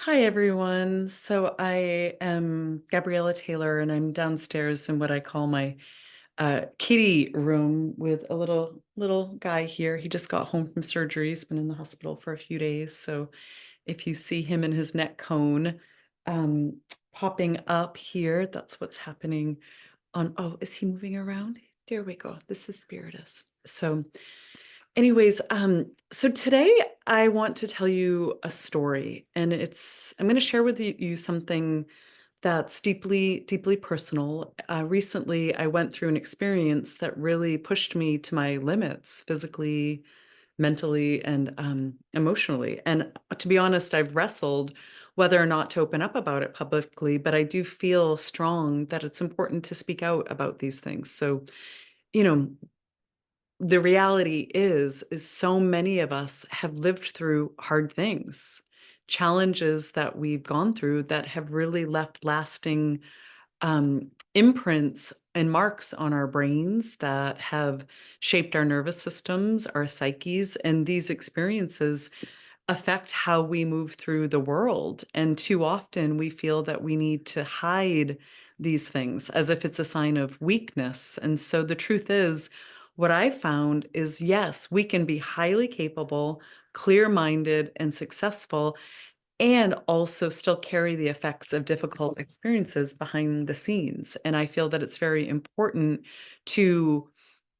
Hi, everyone. So I am Gabriella Taylor, and I'm downstairs in what I call my kitty room with a little guy here. He just got home from surgery. He's been in the hospital for a few days. So if you see him in his neck cone um, popping up here, that's what's happening on. Oh, is he moving around? There we go. This is Spiritus. So anyways, so today I want to tell you a story, and I'm going to share with you something that's deeply personal. Recently, I went through an experience that really pushed me to my limits physically, mentally, and emotionally. And to be honest, I've wrestled whether or not to open up about it publicly, but I do feel strong that it's important to speak out about these things. So, you know, the reality is so many of us have lived through hard things, challenges that we've gone through that have really left lasting imprints and marks on our brains that have shaped our nervous systems, our psyches, and these experiences affect how we move through the world. And too often we feel that we need to hide these things as if it's a sign of weakness. And so the truth is, what I found is yes, we can be highly capable, clear minded, and successful, and also still carry the effects of difficult experiences behind the scenes. And I feel that it's very important to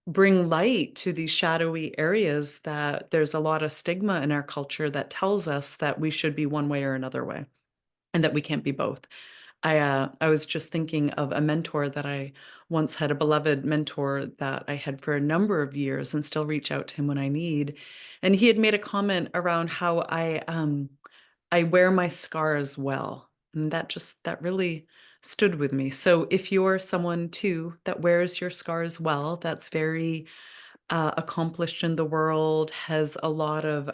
bring light to these shadowy areas that there's a lot of stigma in our culture that tells us that we should be one way or another way and that we can't be both. I was just thinking of a mentor that I once had, a beloved mentor that I had for a number of years and still reach out to him when I need. And he had made a comment around how I wear my scars well, and that really stood with me. So if you're someone too that wears your scars well, that's very accomplished in the world, has a lot of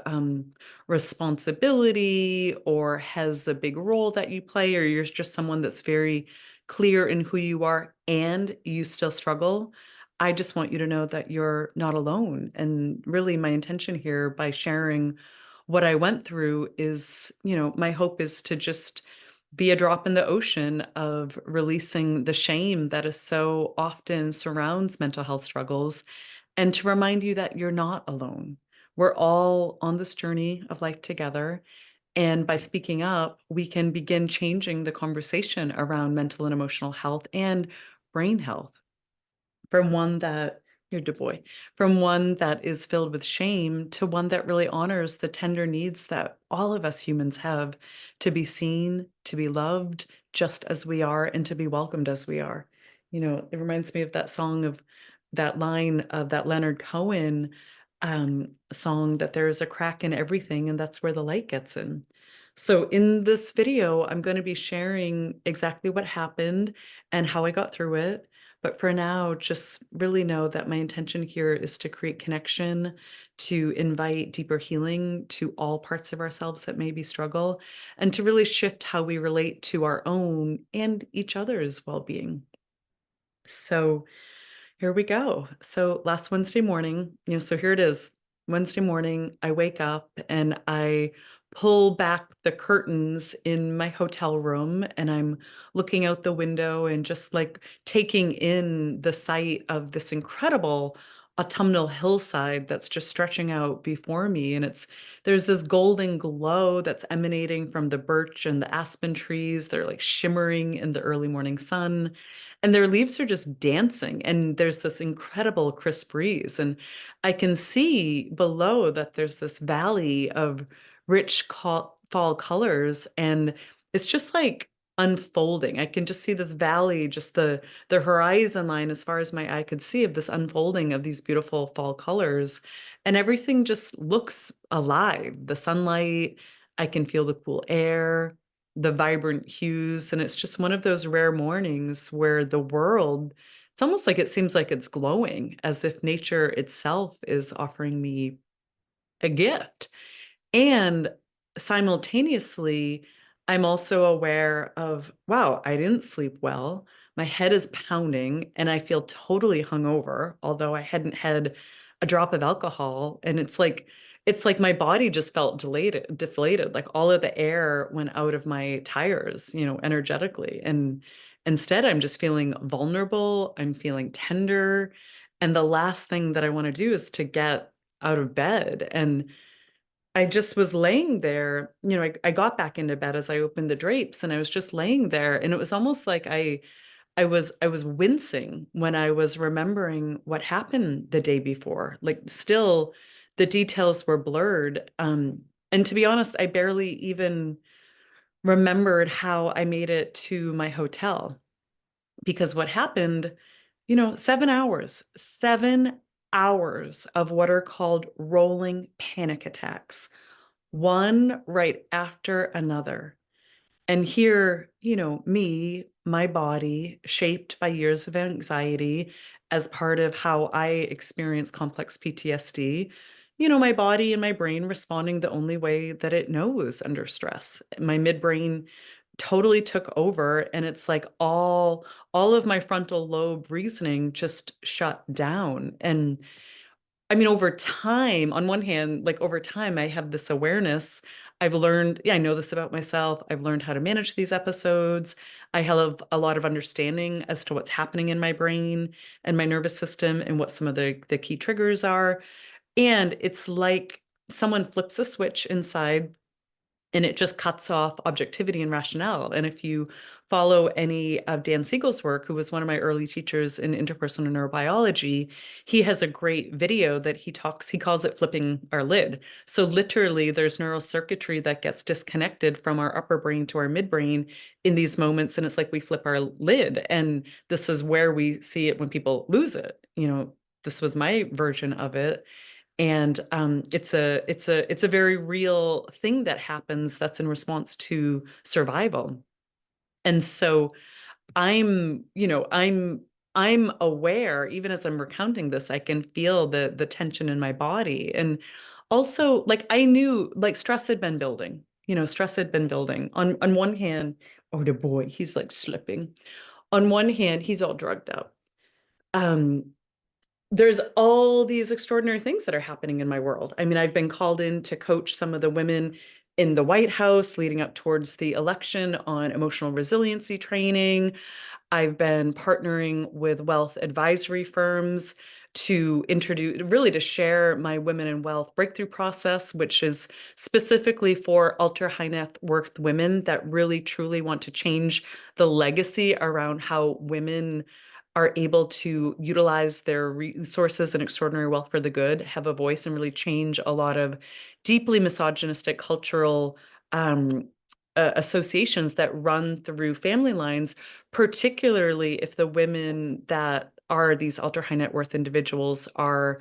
responsibility, or has a big role that you play, or you're just someone that's very clear in who you are and you still struggle, I just want you to know that you're not alone. And really, my intention here by sharing what I went through is, my hope is to just be a drop in the ocean of releasing the shame that is so often surrounds mental health struggles and to remind you that you're not alone. We're all on this journey of life together. And by speaking up, we can begin changing the conversation around mental and emotional health and brain health from one that you're Du Bois, from one that is filled with shame to one that really honors the tender needs that all of us humans have to be seen, to be loved just as we are, and to be welcomed as we are. It reminds me of that song of that line of that Leonard Cohen song that there is a crack in everything, and that's where the light gets in. So, in this video, I'm going to be sharing exactly what happened and how I got through it. But for now, just really know that my intention here is to create connection, to invite deeper healing to all parts of ourselves that maybe struggle, and to really shift how we relate to our own and each other's well being. So, here we go. So last Wednesday morning, so here it is. Wednesday morning, I wake up and I pull back the curtains in my hotel room and I'm looking out the window and just like taking in the sight of this incredible autumnal hillside that's just stretching out before me. And there's this golden glow that's emanating from the birch and the aspen trees. They're like shimmering in the early morning sun and their leaves are just dancing, and there's this incredible crisp breeze, and I can see below that there's this valley of rich fall colors, and it's just like unfolding. I can just see this valley, just the horizon line as far as my eye could see of this unfolding of these beautiful fall colors, and everything just looks alive. The sunlight, I can feel the cool air, the vibrant hues, and it's just one of those rare mornings where the world, it's almost like it seems like it's glowing, as if nature itself is offering me a gift. And simultaneously, I'm also aware of, wow, I didn't sleep well. My head is pounding and I feel totally hungover, although I hadn't had a drop of alcohol. And it's like, it's like my body just felt deflated. Like all of the air went out of my tires, energetically. And instead, I'm just feeling vulnerable. I'm feeling tender. And the last thing that I want to do is to get out of bed. And I just was laying there, I got back into bed as I opened the drapes and I was just laying there. And it was almost like I was wincing when I was remembering what happened the day before. Like still the details were blurred. And to be honest, I barely even remembered how I made it to my hotel because what happened, 7 hours, 7 hours of what are called rolling panic attacks, one right after another. And here, me, my body, shaped by years of anxiety as part of how I experience complex PTSD, my body and my brain responding the only way that it knows under stress. My midbrain totally took over and it's like all of my frontal lobe reasoning just shut down. And I mean, over time, on one hand, like over time, I have this awareness. I've learned, yeah, I know this about myself. I've learned how to manage these episodes. I have a lot of understanding as to what's happening in my brain and my nervous system and what some of the key triggers are. And it's like someone flips a switch inside and it just cuts off objectivity and rationale. And if you follow any of Dan Siegel's work, who was one of my early teachers in interpersonal neurobiology, he has a great video that he calls it flipping our lid. So literally there's neural circuitry that gets disconnected from our upper brain to our midbrain in these moments. And it's like we flip our lid. And this is where we see it when people lose it. This was my version of it. And it's a very real thing that happens that's in response to survival. And so I'm aware, even as I'm recounting this, I can feel the tension in my body. And also like I knew like stress had been building. On one hand, oh the boy, he's like slipping. On one hand, he's all drugged up. Um, there's all these extraordinary things that are happening in my world. I mean, I've been called in to coach some of the women in the White House leading up towards the election on emotional resiliency training. I've been partnering with wealth advisory firms to introduce, really to share my Women in Wealth breakthrough process, which is specifically for ultra high net worth women that really truly want to change the legacy around how women are able to utilize their resources and extraordinary wealth for the good, have a voice, and really change a lot of deeply misogynistic cultural associations that run through family lines, particularly if the women that are these ultra high net worth individuals are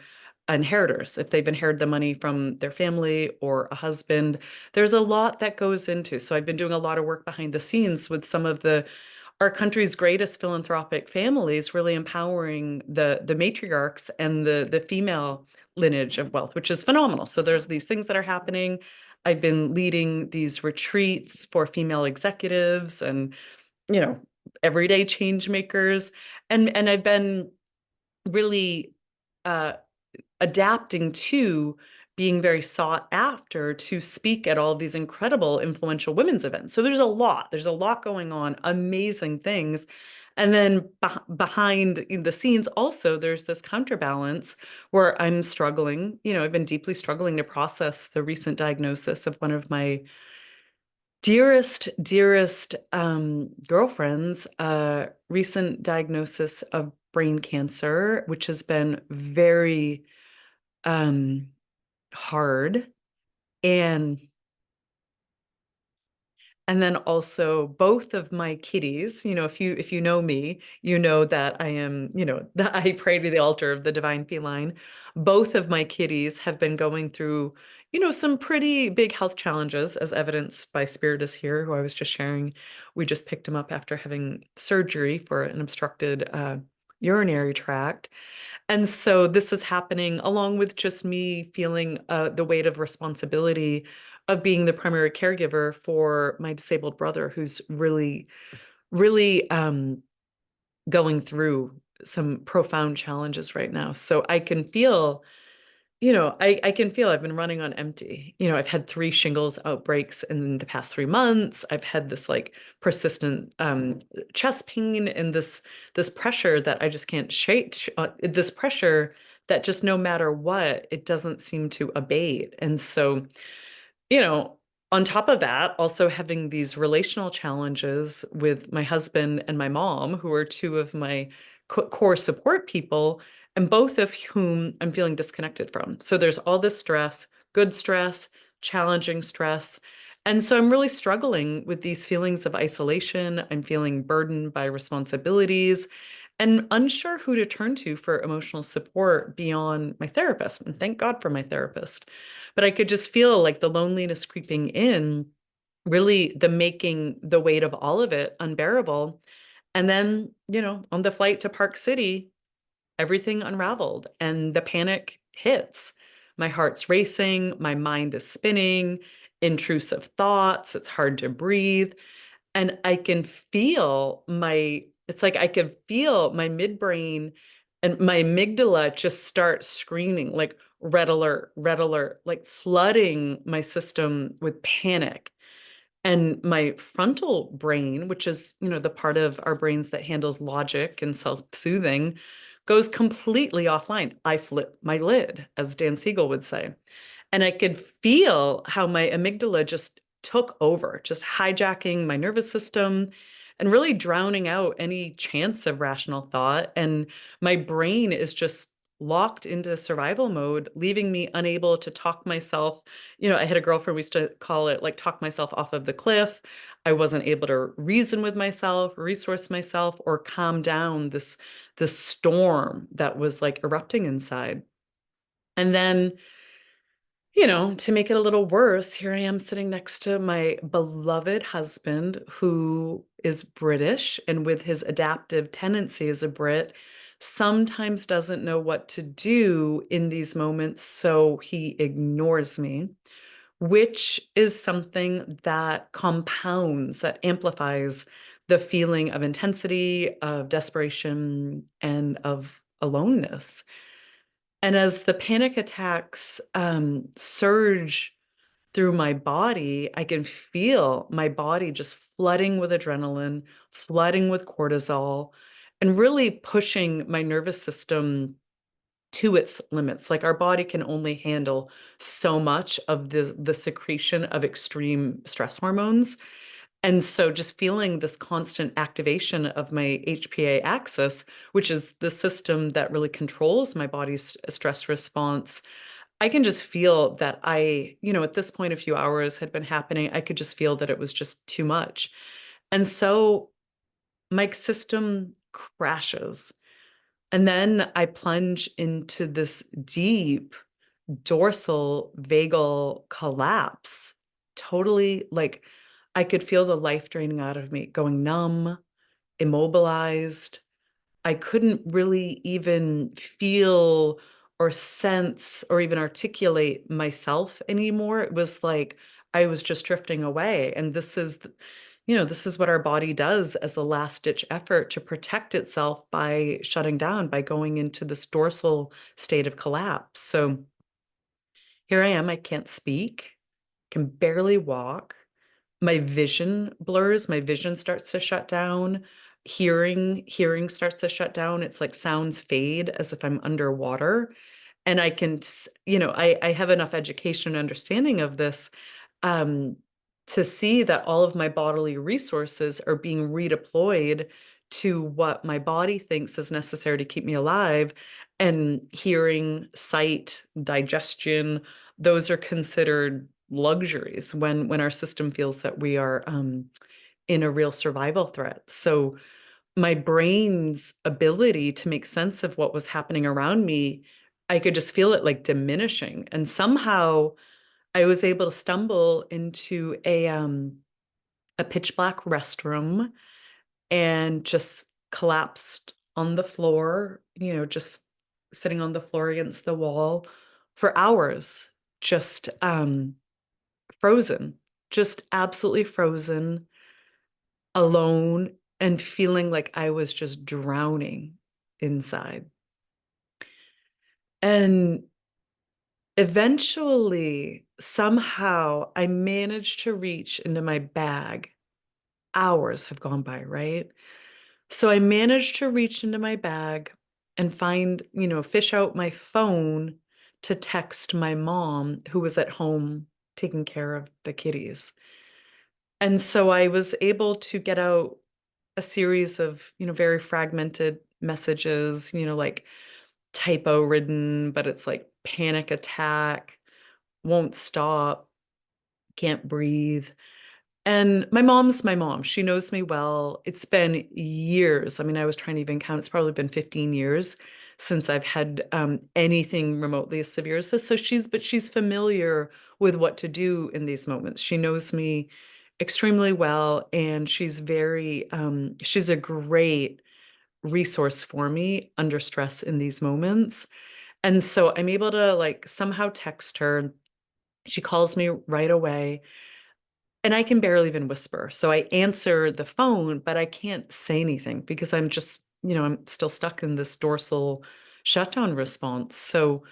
inheritors, if they've inherited the money from their family or a husband. There's a lot that goes into. So I've been doing a lot of work behind the scenes with some of our country's greatest philanthropic families, really empowering the matriarchs and the female lineage of wealth, which is phenomenal. So there's these things that are happening. I've been leading these retreats for female executives and, you know, everyday change makers. And I've been really uh, adapting to being very sought after to speak at all of these incredible influential women's events. So there's a lot going on, amazing things. And then behind the scenes, also, there's this counterbalance where I'm struggling. I've been deeply struggling to process the recent diagnosis of one of my dearest girlfriends, recent diagnosis of brain cancer, which has been very um, hard. And and then also both of my kitties, if you know me, you know that I am, that I pray to the altar of the divine feline. Both of my kitties have been going through, some pretty big health challenges, as evidenced by Spiritus here, who I was just sharing. We just picked him up after having surgery for an obstructed urinary tract. And so this is happening along with just me feeling the weight of responsibility of being the primary caregiver for my disabled brother, who's really, really going through some profound challenges right now. So I can feel I can feel I've been running on empty. I've had three shingles outbreaks in the past 3 months. I've had this like persistent chest pain and this pressure that I just can't shake. This pressure that just no matter what, it doesn't seem to abate. And so you know, on top of that, also having these relational challenges with my husband and my mom, who are two of my core support people, and both of whom I'm feeling disconnected from. So there's all this stress, good stress, challenging stress. And so I'm really struggling with these feelings of isolation. I'm feeling burdened by responsibilities and unsure who to turn to for emotional support beyond my therapist. And thank God for my therapist. But I could just feel like the loneliness creeping in, really the making the weight of all of it unbearable. And then, on the flight to Park City, everything unraveled and the panic hits. My heart's racing, my mind is spinning, intrusive thoughts, it's hard to breathe. And I can feel it's like I can feel my midbrain and my amygdala just start screaming like red alert, like flooding my system with panic. And my frontal brain, which is, the part of our brains that handles logic and self-soothing, goes completely offline. I flip my lid, as Dan Siegel would say. And I could feel how my amygdala just took over, just hijacking my nervous system and really drowning out any chance of rational thought. And my brain is just locked into survival mode, leaving me unable to talk myself. I had a girlfriend, we used to call it like talk myself off of the cliff. I wasn't able to reason with myself, resource myself, or calm down this storm that was like erupting inside. And then to make it a little worse, here I am sitting next to my beloved husband, who is British and with his adaptive tendency as a Brit, sometimes doesn't know what to do in these moments, so he ignores me, which is something that compounds, that amplifies the feeling of intensity, of desperation, and of aloneness. And as the panic attacks surge through my body, I can feel my body just flooding with adrenaline, flooding with cortisol, and really pushing my nervous system to its limits. Like our body can only handle so much of the secretion of extreme stress hormones. And so just feeling this constant activation of my HPA axis, which is the system that really controls my body's stress response, I can just feel that at this point, a few hours had been happening. I could just feel that it was just too much. And so my system crashes. And then I plunge into this deep dorsal vagal collapse, totally like I could feel the life draining out of me, going numb, immobilized. I couldn't really even feel or sense or even articulate myself anymore. It was like I was just drifting away. And this is what our body does as a last ditch effort to protect itself by shutting down, by going into this dorsal state of collapse. So here I am, I can't speak, can barely walk. My vision blurs, my vision starts to shut down. Hearing starts to shut down. It's like sounds fade as if I'm underwater. And I can, I have enough education and understanding of this um, to see that all of my bodily resources are being redeployed to what my body thinks is necessary to keep me alive. And hearing, sight, digestion, those are considered luxuries when our system feels that we are in a real survival threat. So my brain's ability to make sense of what was happening around me, I could just feel it like diminishing. And somehow I was able to stumble into a pitch black restroom and just collapsed on the floor, just sitting on the floor against the wall for hours, just frozen, just absolutely frozen, alone, and feeling like I was just drowning inside. And Eventually, somehow, I managed to reach into my bag. Hours have gone by, right? So I managed to reach into my bag and find, fish out my phone to text my mom, who was at home taking care of the kitties. And so I was able to get out a series of, very fragmented messages, like typo ridden, but it's like panic attack, won't stop, can't breathe. And my mom's my mom. She knows me well. It's been years. I mean, I was trying to even count. It's probably been 15 years since I've had anything remotely as severe as this. But she's familiar with what to do in these moments. She knows me extremely well, and she's a great resource for me under stress in these moments. And so I'm able to like somehow text her. She calls me right away. And I can barely even whisper. So I answer the phone, but I can't say anything because I'm just, I'm still stuck in this dorsal shutdown response. So,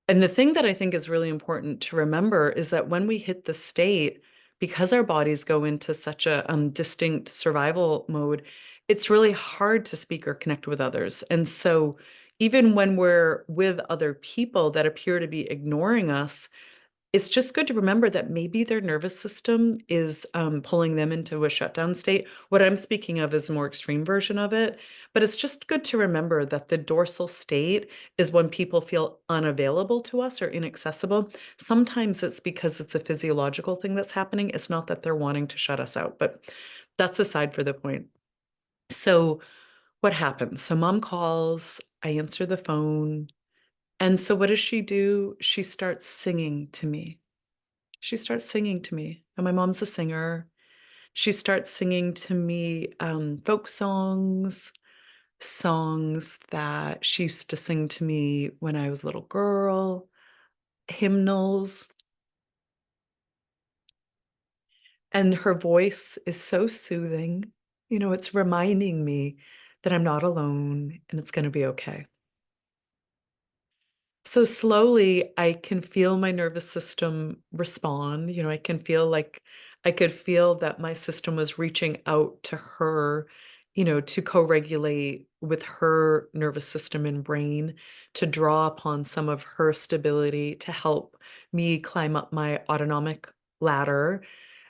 and the thing that I think is really important to remember is that when we hit the state, because our bodies go into such a distinct survival mode, it's really hard to speak or connect with others. And so, even when we're with other people that appear to be ignoring us, it's just good to remember that maybe their nervous system is pulling them into a shutdown state. What I'm speaking of is a more extreme version of it, but it's just good to remember that the dorsal state is when people feel unavailable to us or inaccessible. Sometimes it's because it's a physiological thing that's happening. It's not that they're wanting to shut us out, but that's aside for the point. So, what happens? So, mom calls, I answer the phone. And so, what does she do? She starts singing to me. She starts singing to me, and my mom's a singer. She starts singing to me folk songs, songs that she used to sing to me when I was a little girl, hymnals. And her voice is so soothing. It's reminding me that I'm not alone and it's going to be okay. So slowly, I can feel my nervous system respond. I could feel that my system was reaching out to her, to co-regulate with her nervous system and brain, to draw upon some of her stability to help me climb up my autonomic ladder.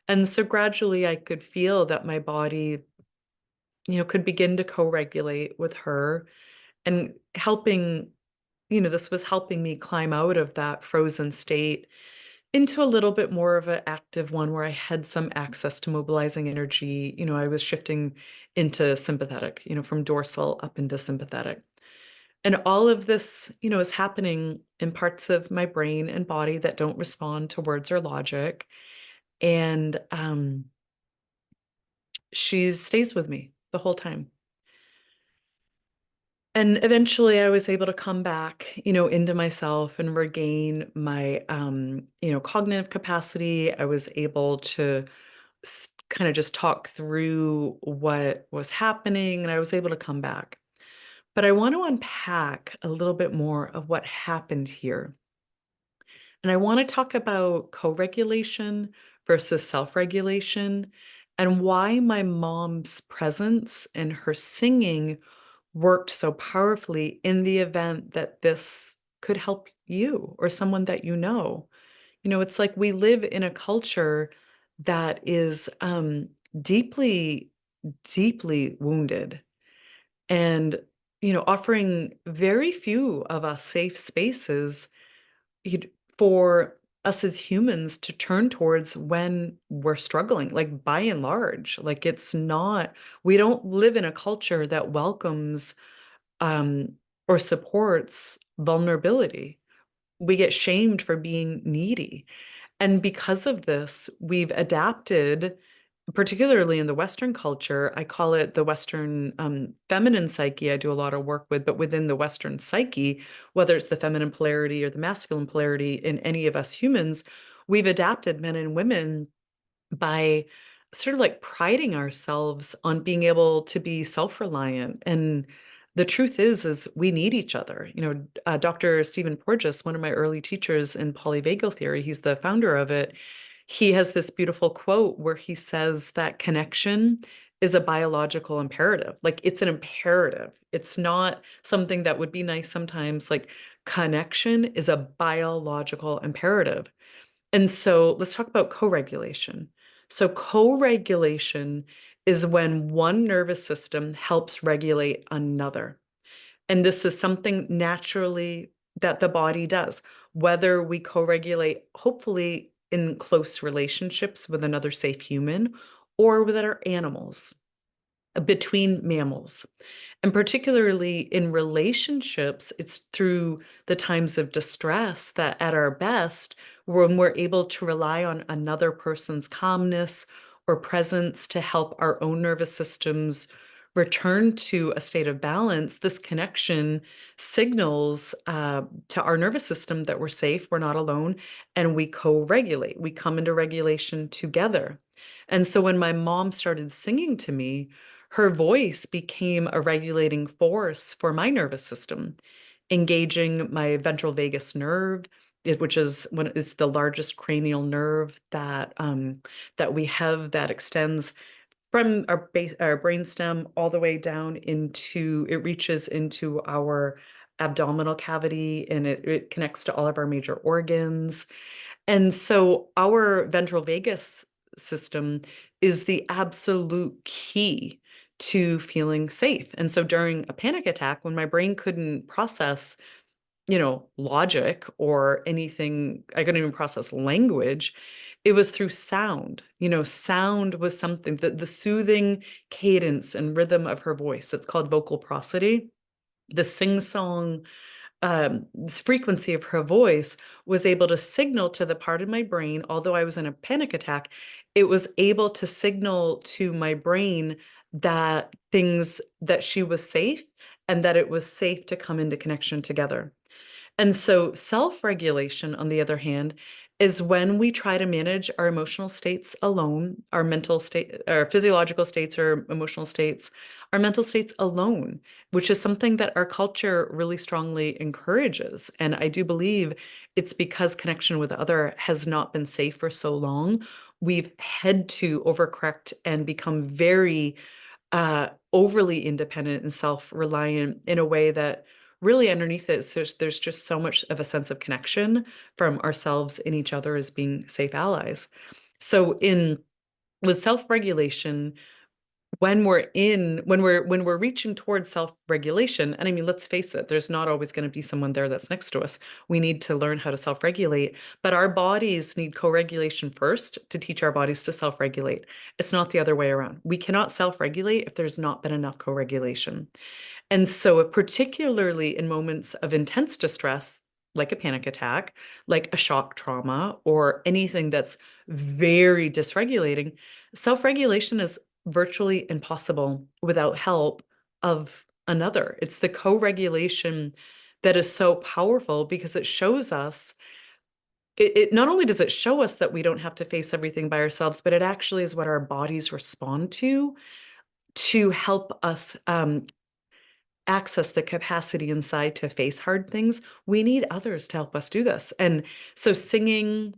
And so gradually, I could feel that my body, could begin to co-regulate with her and this was helping me climb out of that frozen state into a little bit more of an active one where I had some access to mobilizing energy. I was shifting into sympathetic, from dorsal up into sympathetic. And all of this, is happening in parts of my brain and body that don't respond to words or logic. And she stays with me the whole time. And eventually I was able to come back, into myself and regain my, cognitive capacity. I was able to kind of just talk through what was happening and I was able to come back. But I want to unpack a little bit more of what happened here. And I want to talk about co-regulation versus self-regulation and why my mom's presence and her singing worked so powerfully in the event that this could help you or someone that you know. It's like we live in a culture that is deeply, deeply wounded and, offering very few of us safe spaces you'd for us as humans to turn towards when we're struggling, like, by and large. Like, it's not we don't live in a culture that welcomes, um, or supports vulnerability. We get shamed for being needy, and because of this, we've adapted, particularly in the Western culture. I call it the Western feminine psyche. I do a lot of work with, but within the Western psyche, whether it's the feminine polarity or the masculine polarity in any of us humans, we've adapted men and women by sort of like priding ourselves on being able to be self-reliant. And the truth is we need each other. Dr. Stephen Porges, one of my early teachers in polyvagal theory, he's the founder of it. He has this beautiful quote where he says that connection is a biological imperative. Like it's an imperative. It's not something that would be nice sometimes. Like connection is a biological imperative. And so let's talk about co-regulation. So co-regulation is when one nervous system helps regulate another. And this is something naturally that the body does, whether we co-regulate, hopefully in close relationships with another safe human or with our animals, between mammals. And particularly in relationships, it's through the times of distress that at our best, when we're able to rely on another person's calmness or presence to help our own nervous systems return to a state of balance, this connection signals to our nervous system that we're safe, we're not alone, and we co-regulate. We come into regulation together. And so when my mom started singing to me, her voice became a regulating force for my nervous system, engaging my ventral vagus nerve, which is when it's the largest cranial nerve that we have that extends from our base, our brainstem all the way down into it reaches into our abdominal cavity and it connects to all of our major organs. And so our ventral vagus system is the absolute key to feeling safe. And so during a panic attack, when my brain couldn't process, logic or anything, I couldn't even process language, it was through sound. Sound was something that the soothing cadence and rhythm of her voice, it's called vocal prosody. The sing song this frequency of her voice was able to signal to the part of my brain, although I was in a panic attack, it was able to signal to my brain that she was safe and that it was safe to come into connection together. And so self-regulation, on the other hand, is when we try to manage our emotional states alone, our mental state, our physiological states or emotional states, our mental states alone, which is something that our culture really strongly encourages. And I do believe it's because connection with other has not been safe for so long. We've had to overcorrect and become very overly independent and self-reliant in a way that really underneath it, so there's just so much of a sense of connection from ourselves and each other as being safe allies. So in with self-regulation, when we're reaching towards self-regulation, and I mean, let's face it, there's not always going to be someone there that's next to us. We need to learn how to self-regulate, but our bodies need co-regulation first to teach our bodies to self-regulate. It's not the other way around. We cannot self-regulate if there's not been enough co-regulation. And so, particularly in moments of intense distress, like a panic attack, like a shock trauma, or anything that's very dysregulating, self regulation is virtually impossible without help of another. It's the co regulation that is so powerful because it shows us. It not only does it show us that we don't have to face everything by ourselves, but it actually is what our bodies respond to help us access the capacity inside to face hard things, we need others to help us do this. And so singing,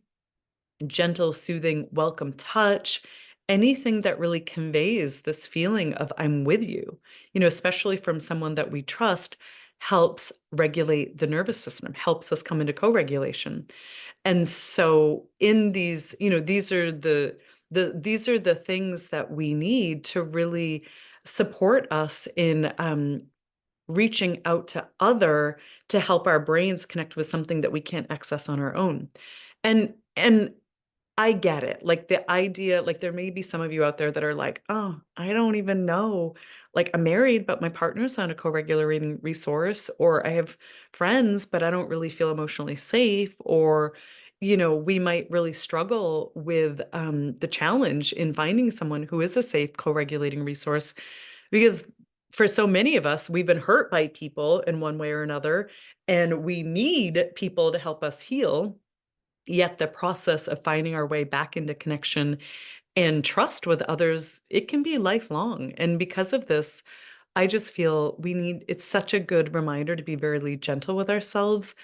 gentle, soothing, welcome touch, anything that really conveys this feeling of I'm with you, especially from someone that we trust, helps regulate the nervous system, helps us come into co-regulation. And so in these, these are the things that we need to really support us in reaching out to other to help our brains connect with something that we can't access on our own. And I get it. Like the idea, like there may be some of you out there that are like, oh, I don't even know. Like I'm married, but my partner's not a co-regulating resource, or I have friends, but I don't really feel emotionally safe, or we might really struggle with the challenge in finding someone who is a safe co-regulating resource because for so many of us, we've been hurt by people in one way or another, and we need people to help us heal. Yet the process of finding our way back into connection and trust with others, it can be lifelong. And because of this, I just feel it's such a good reminder to be very gentle with ourselves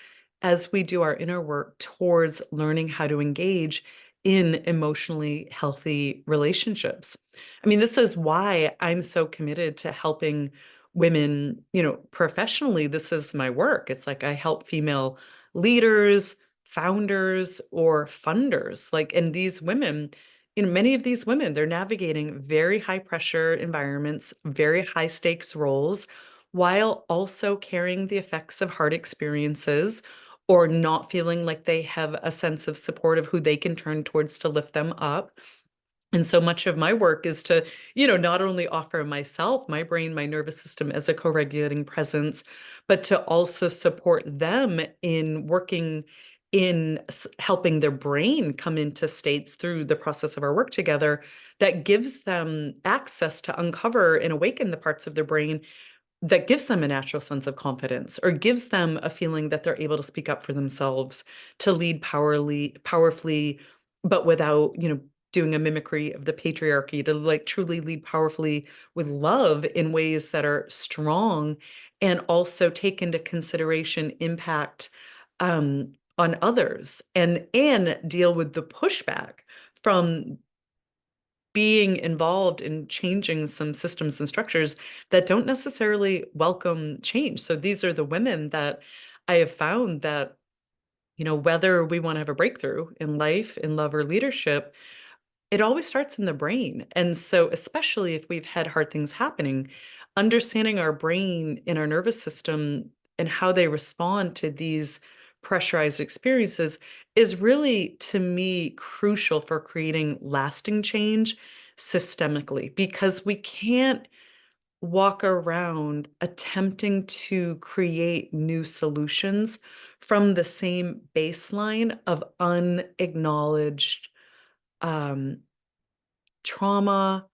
as we do our inner work towards learning how to engage in emotionally healthy relationships. I mean, this is why I'm so committed to helping women, professionally. This is my work. It's like I help female leaders, founders, or funders. Like, and these women, many of these women, they're navigating very high pressure environments, very high stakes roles, while also carrying the effects of hard experiences or not feeling like they have a sense of support of who they can turn towards to lift them up. And so much of my work is to, not only offer myself, my brain, my nervous system as a co-regulating presence, but to also support them in working in helping their brain come into states through the process of our work together that gives them access to uncover and awaken the parts of their brain that gives them a natural sense of confidence or gives them a feeling that they're able to speak up for themselves, to lead powerfully, but without, doing a mimicry of the patriarchy, to like truly lead powerfully with love in ways that are strong and also take into consideration impact on others and deal with the pushback from being involved in changing some systems and structures that don't necessarily welcome change. So these are the women that I have found that, whether we want to have a breakthrough in life, in love, or leadership, it always starts in the brain. And so, especially if we've had hard things happening, understanding our brain and our nervous system and how they respond to these pressurized experiences is really, to me, crucial for creating lasting change systemically, because we can't walk around attempting to create new solutions from the same baseline of unacknowledged um, trauma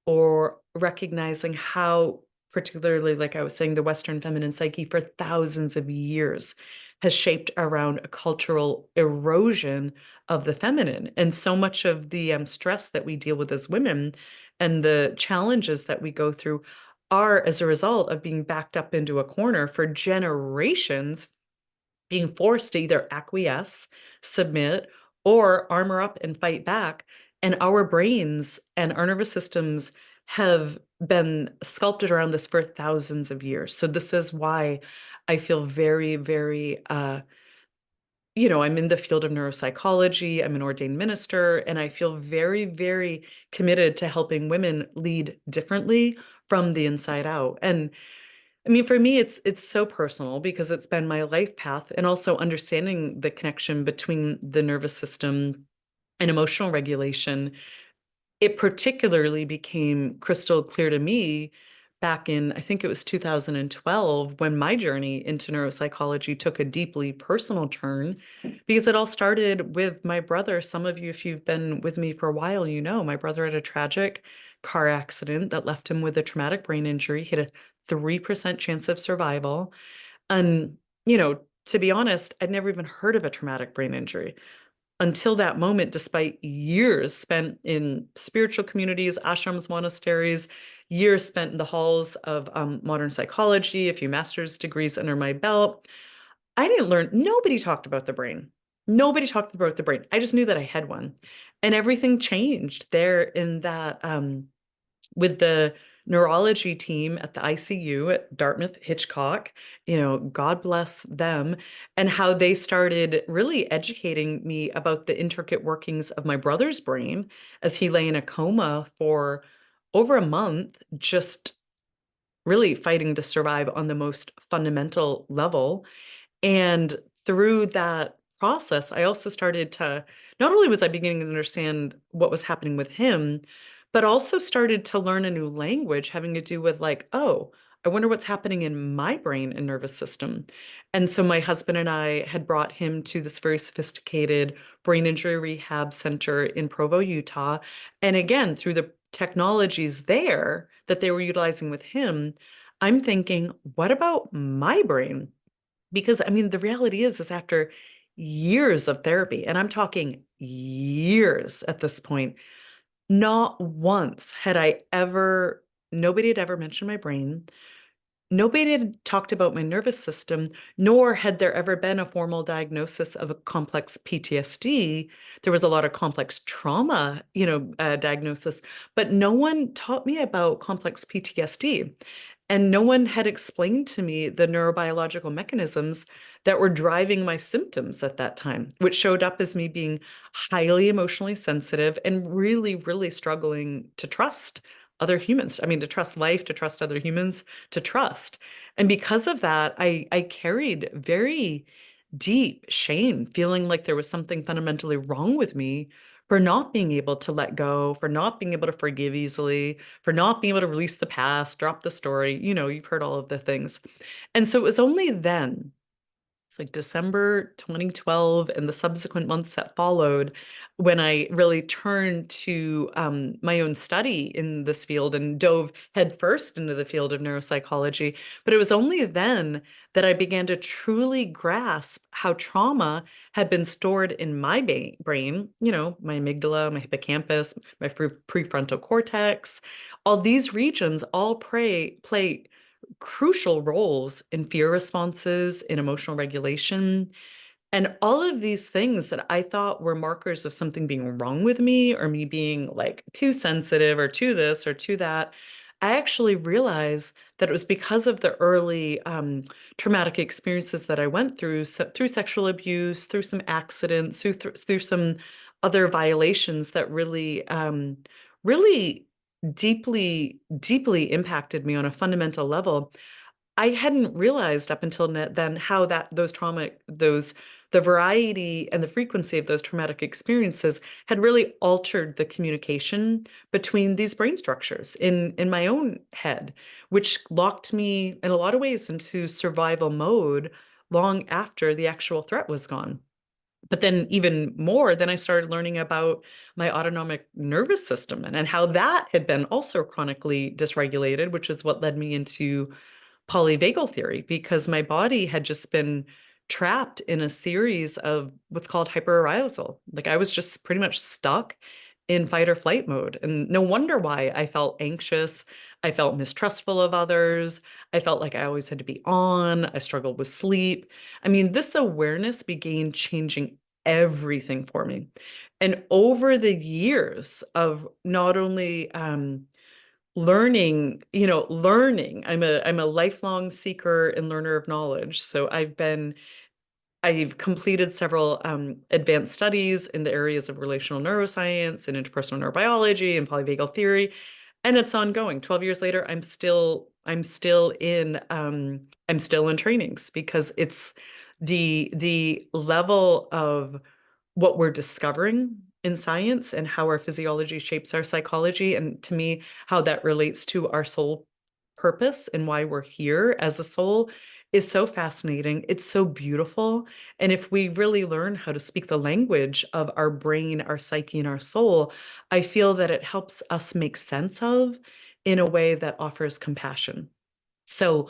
or recognizing how, particularly, like I was saying, the Western feminine psyche for thousands of years has shaped around a cultural erosion of the feminine. And so much of the stress that we deal with as women and the challenges that we go through are as a result of being backed up into a corner for generations, being forced to either acquiesce, submit, or armor up and fight back. And our brains and our nervous systems have been sculpted around this for thousands of years. So this is why I feel very, I'm in the field of neuropsychology, I'm an ordained minister, and I feel very committed to helping women lead differently from the inside out. And I mean, for me, it's so personal because it's been my life path, and also understanding the connection between the nervous system and emotional regulation. It particularly became crystal clear to me back in, I think it was 2012, when my journey into neuropsychology took a deeply personal turn, because it all started with my brother. Some of you, if you've been with me for a while, my brother had a tragic car accident that left him with a traumatic brain injury. He had a 3% chance of survival. And, to be honest, I'd never even heard of a traumatic brain injury until that moment, despite years spent in spiritual communities, ashrams, monasteries, years spent in the halls of modern psychology, a few master's degrees under my belt. I didn't learn, nobody talked about the brain. Nobody talked about the brain. I just knew that I had one. And everything changed there in that with the neurology team at the ICU at Dartmouth Hitchcock, God bless them, and how they started really educating me about the intricate workings of my brother's brain as he lay in a coma for over a month, just really fighting to survive on the most fundamental level. And through that process, I also started to, not only was I beginning to understand what was happening with him, but also started to learn a new language having to do with like, oh, I wonder what's happening in my brain and nervous system. And so my husband and I had brought him to this very sophisticated brain injury rehab center in Provo, Utah. And again, through the technologies there that they were utilizing with him, I'm thinking, what about my brain? Because I mean, the reality is after years of therapy, and I'm talking years at this point, not once had I ever Nobody had ever mentioned my brain. Nobody had talked about my nervous system, nor had there ever been a formal diagnosis of a complex PTSD. There was a lot of complex trauma, diagnosis, but no one taught me about complex PTSD. And no one had explained to me the neurobiological mechanisms that were driving my symptoms at that time, which showed up as me being highly emotionally sensitive and really, really struggling to trust other humans. I mean, to trust life, to trust other humans, to trust. And because of that, I carried very deep shame, feeling like there was something fundamentally wrong with me for not being able to let go, for not being able to forgive easily, for not being able to release the past, drop the story. You've heard all of the things. And so it was only then, it's like December 2012 and the subsequent months that followed when I really turned to my own study in this field and dove headfirst into the field of neuropsychology. But it was only then that I began to truly grasp how trauma had been stored in my brain, my amygdala, my hippocampus, my prefrontal cortex. All these regions all play crucial roles in fear responses, in emotional regulation, and all of these things that I thought were markers of something being wrong with me or me being like too sensitive or too this or too that. I actually realized that it was because of the early traumatic experiences that I went through, so, through sexual abuse, through some accidents, through some other violations that really deeply, deeply impacted me on a fundamental level. I hadn't realized up until then how the variety and the frequency of those traumatic experiences had really altered the communication between these brain structures in my own head, which locked me in a lot of ways into survival mode long after the actual threat was gone. But then even more, then I started learning about my autonomic nervous system and how that had been also chronically dysregulated, which is what led me into polyvagal theory because my body had just been trapped in a series of what's called hyperarousal. Like I was just pretty much stuck in fight or flight mode. And no wonder why I felt anxious. I felt mistrustful of others. I felt like I always had to be on. I struggled with sleep. I mean, this awareness began changing everything for me. And over the years of not only learning, I'm a lifelong seeker and learner of knowledge. So I've completed several advanced studies in the areas of relational neuroscience and interpersonal neurobiology and polyvagal theory, and it's ongoing. 12 years later, I'm still in trainings because it's the level of what we're discovering in science and how our physiology shapes our psychology, and to me, how that relates to our soul purpose and why we're here as a soul is so fascinating. It's so beautiful. And if we really learn how to speak the language of our brain, our psyche, and our soul, I feel that it helps us make sense of in a way that offers compassion. So,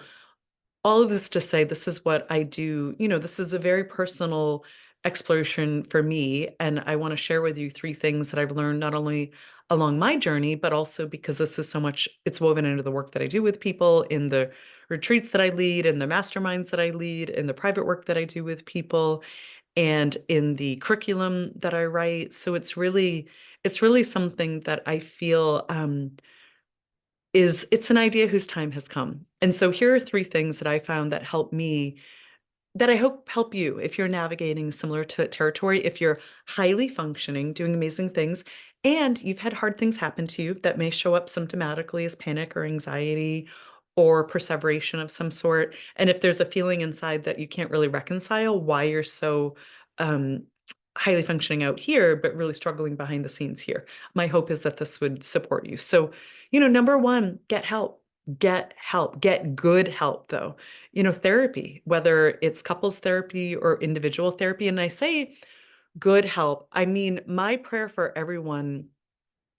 all of this to say, this is what I do. This is a very personal exploration for me. And I want to share with you three things that I've learned not only along my journey, but also because this is so much, it's woven into the work that I do with people, in the retreats that I lead, in the masterminds that I lead, in the private work that I do with people, and in the curriculum that I write. So it's really something that I feel it's an idea whose time has come. And so here are three things that I found that help me, that I hope help you if you're navigating similar to territory, if you're highly functioning, doing amazing things, and you've had hard things happen to you that may show up symptomatically as panic or anxiety or perseveration of some sort. And if there's a feeling inside that you can't really reconcile why you're so um, highly functioning out here, but really struggling behind the scenes here, my hope is that this would support you. So, number one, get help. Get help. Get good help, though. Therapy, whether it's couples therapy or individual therapy. And I say good help. I mean, my prayer for everyone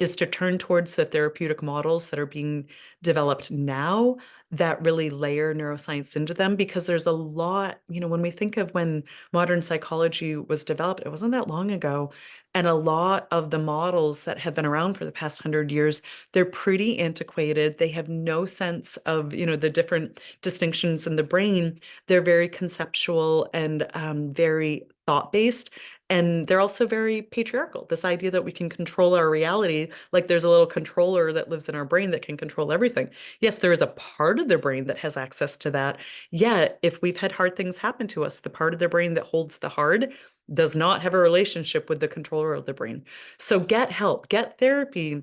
is to turn towards the therapeutic models that are being developed now that really layer neuroscience into them. Because there's a lot, when we think of when modern psychology was developed, it wasn't that long ago. And a lot of the models that have been around for the past 100 years, they're pretty antiquated. They have no sense of, the different distinctions in the brain. They're very conceptual and very thought-based. And they're also very patriarchal. This idea that we can control our reality, like there's a little controller that lives in our brain that can control everything. Yes, there is a part of their brain that has access to that. Yet, if we've had hard things happen to us, the part of their brain that holds the hard does not have a relationship with the controller of the brain. So get help, get therapy.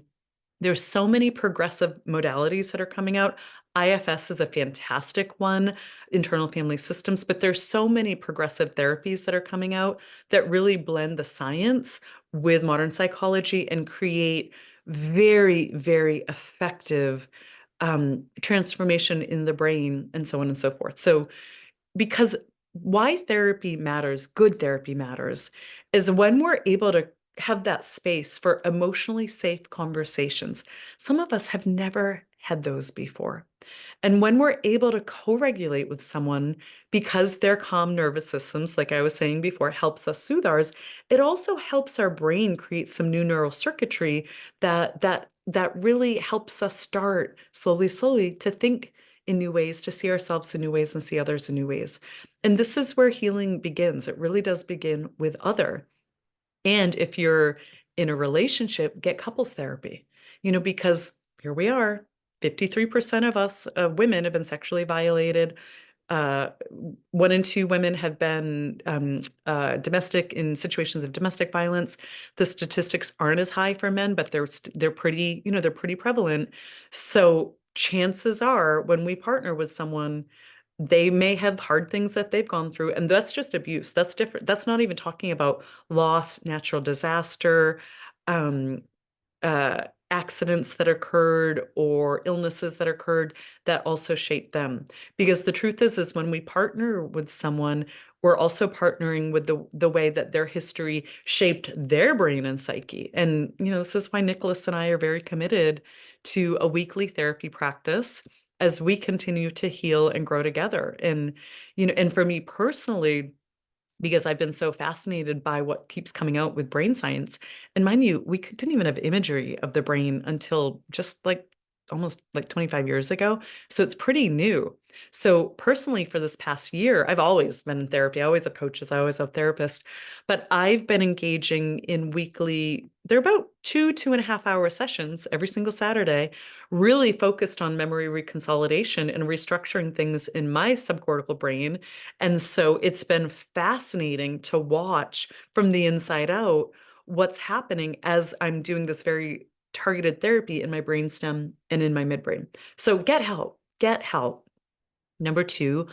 There's so many progressive modalities that are coming out. IFS is a fantastic one, internal family systems, but there's so many progressive therapies that are coming out that really blend the science with modern psychology and create very, very effective transformation in the brain and so on and so forth. So because why therapy matters, good therapy matters, is when we're able to have that space for emotionally safe conversations. Some of us have never had those before. And when we're able to co-regulate with someone because their calm nervous systems, like I was saying before, helps us soothe ours, it also helps our brain create some new neural circuitry that really helps us start slowly, slowly to think in new ways, to see ourselves in new ways and see others in new ways. And this is where healing begins. It really does begin with other. And if you're in a relationship, get couples therapy, because here we are, 53% of us women have been sexually violated. Uh, 1 in 2 women have been domestic in situations of domestic violence. The statistics aren't as high for men, but they're pretty, they're pretty prevalent. So chances are when we partner with someone, they may have hard things that they've gone through, and that's just abuse. That's different. That's not even talking about loss, natural disaster, um, uh, accidents that occurred or illnesses that occurred that also shape them. Because the truth is when we partner with someone, we're also partnering with the way that their history shaped their brain and psyche. And this is why Nicholas and I are very committed to a weekly therapy practice as we continue to heal and grow together. And and for me personally, because I've been so fascinated by what keeps coming out with brain science. And mind you, didn't even have imagery of the brain until just like almost like 25 years ago. So it's pretty new. So personally, for this past year, I've always been in therapy. I always have coaches. I always have therapists, but I've been engaging in weekly, they're about 2.5 hour sessions every single Saturday, really focused on memory reconsolidation and restructuring things in my subcortical brain. And so it's been fascinating to watch from the inside out what's happening as I'm doing this very targeted therapy in my brainstem and in my midbrain. So get help, get help. Number two,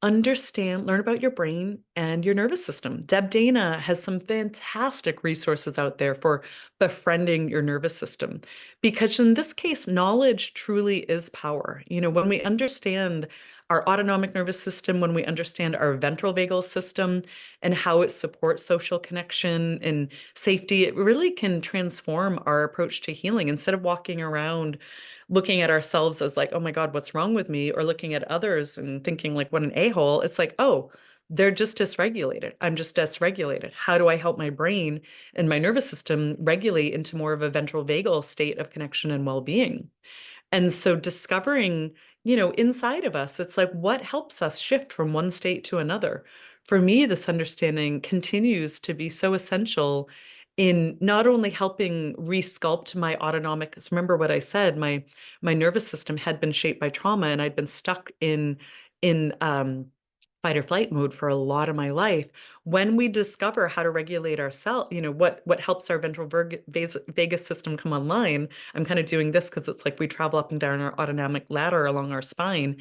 learn about your brain and your nervous system. Deb Dana has some fantastic resources out there for befriending your nervous system. Because in this case, knowledge truly is power. When we understand our autonomic nervous system, when we understand our ventral vagal system and how it supports social connection and safety, it really can transform our approach to healing. Instead of walking around looking at ourselves as like, oh my God, what's wrong with me? Or looking at others and thinking like, what an a-hole. It's like, oh, they're just dysregulated. I'm just dysregulated. How do I help my brain and my nervous system regulate into more of a ventral vagal state of connection and well-being? And so discovering, inside of us, it's like, what helps us shift from one state to another? For me, this understanding continues to be so essential in not only helping resculpt my autonomic, 'cause remember what I said, my nervous system had been shaped by trauma and I'd been stuck in fight or flight mode for a lot of my life. When we discover how to regulate ourselves, what helps our ventral vagus system come online. I'm kind of doing this because it's like we travel up and down our autonomic ladder along our spine.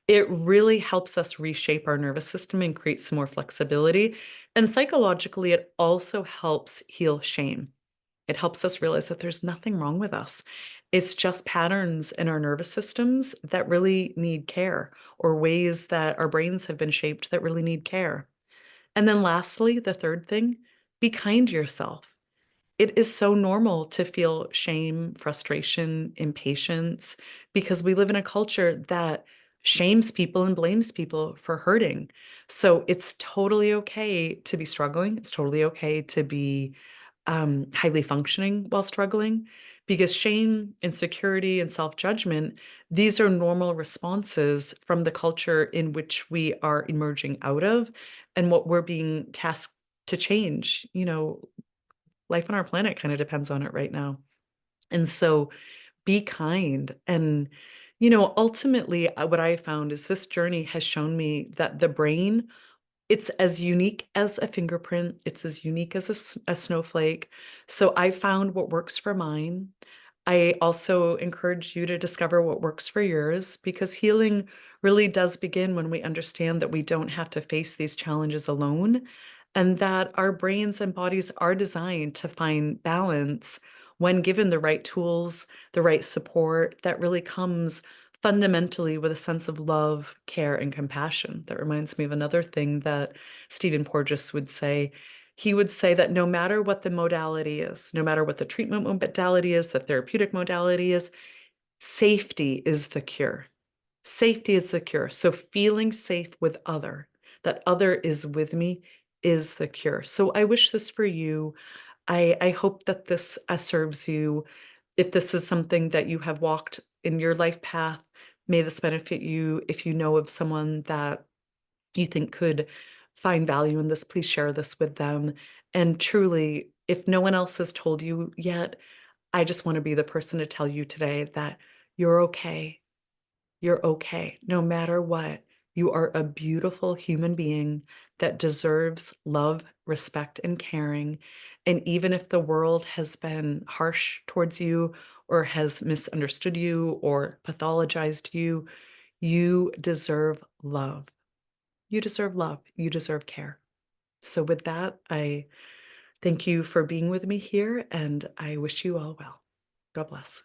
It really helps us reshape our nervous system and create some more flexibility. And psychologically, it also helps heal shame. It helps us realize that there's nothing wrong with us. It's just patterns in our nervous systems that really need care, or ways that our brains have been shaped that really need care. And then lastly, the third thing, be kind to yourself. it is so normal to feel shame, frustration, impatience, because we live in a culture that shames people and blames people for hurting. So it's totally okay to be struggling. It's totally okay to be highly functioning while struggling, because shame, insecurity, and self judgment, these are normal responses from the culture in which we are emerging out of and what we're being tasked to change. Life on our planet kind of depends on it right now. And so be kind. And, ultimately, what I found is this journey has shown me that the brain, it's as unique as a fingerprint, it's as unique as a snowflake. So I found what works for mine. I also encourage you to discover what works for yours, because healing really does begin when we understand that we don't have to face these challenges alone, and that our brains and bodies are designed to find balance when given the right tools, the right support that really comes fundamentally with a sense of love, care, and compassion. That reminds me of another thing that Stephen Porges would say. He would say that no matter what the modality is, no matter what the treatment modality is, the therapeutic modality is, safety is the cure. Safety is the cure. So feeling safe with other, that other is with me, is the cure. So I wish this for you. I hope that this serves you. If this is something that you have walked in your life path, may this benefit you. If you know of someone that you think could find value in this, please share this with them. And truly, if no one else has told you yet, I just want to be the person to tell you today that you're okay. You're okay. No matter what, you are a beautiful human being that deserves love, respect, and caring. And even if the world has been harsh towards you or has misunderstood you or pathologized you, you deserve love. You deserve love. You deserve care. So, with that, I thank you for being with me here, and I wish you all well. God bless.